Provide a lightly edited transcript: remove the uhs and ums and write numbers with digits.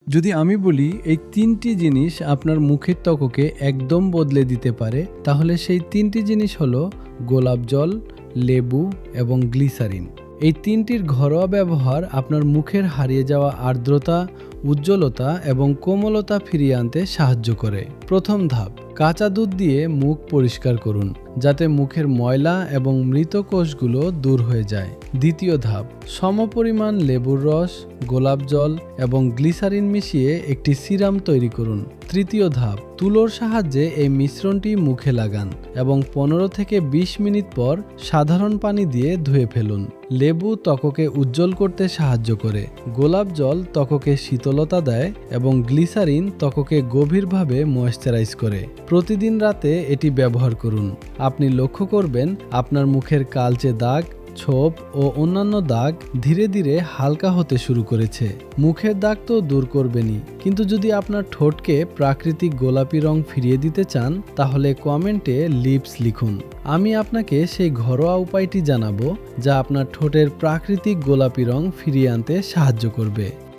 যদি আমি বলি এই ৩টি জিনিস আপনার মুখের ত্বককে একদম বদলে দিতে পারে, তাহলে সেই ৩টি জিনিস হলো গোলাপ জল, লেবু এবং গ্লিসারিন। এই ৩টির ঘরোয়া ব্যবহার আপনার মুখের হারিয়ে যাওয়া আর্দ্রতা, উজ্জ্বলতা এবং কোমলতা ফিরিয়ে আনতে সাহায্য করে। প্রথম ধাপ, কাঁচা দুধ দিয়ে মুখ পরিষ্কার করুন যাতে মুখের ময়লা এবং মৃত কোষগুলো দূর হয়ে যায়। দ্বিতীয় ধাপ, সমপরিমাণ লেবুর রস, গোলাপ জল এবং গ্লিসারিন মিশিয়ে একটি সিরাম তৈরি করুন। তৃতীয় ধাপ, তুলোর সাহায্যে এই মিশ্রণটি মুখে লাগান এবং 15 থেকে 20 মিনিট পর সাধারণ পানি দিয়ে ধুয়ে ফেলুন। লেবু ত্বককে উজ্জ্বল করতে সাহায্য করে, গোলাপ জল ত্বককে শীতলতা দেয় এবং গ্লিসারিন ত্বককে গভীরভাবে ময়েশ্চারাইজ করে। প্রতিদিন রাতে এটি ব্যবহার করুন। আপনি লক্ষ্য করবেন আপনার মুখের কালচে দাগ, ছোপ ও অন্যান্য দাগ ধীরে ধীরে হালকা হতে শুরু করেছে। মুখের দাগ তো দূর করবেনই, কিন্তু যদি আপনার ঠোঁটকে প্রাকৃতিক গোলাপি রং ফিরিয়ে দিতে চান তাহলে কমেন্টে লিপস লিখুন। আমি আপনাকে সেই ঘরোয়া উপায়টি জানাবো যা আপনার ঠোঁটের প্রাকৃতিক গোলাপি রং ফিরিয়ে আনতে সাহায্য করবে।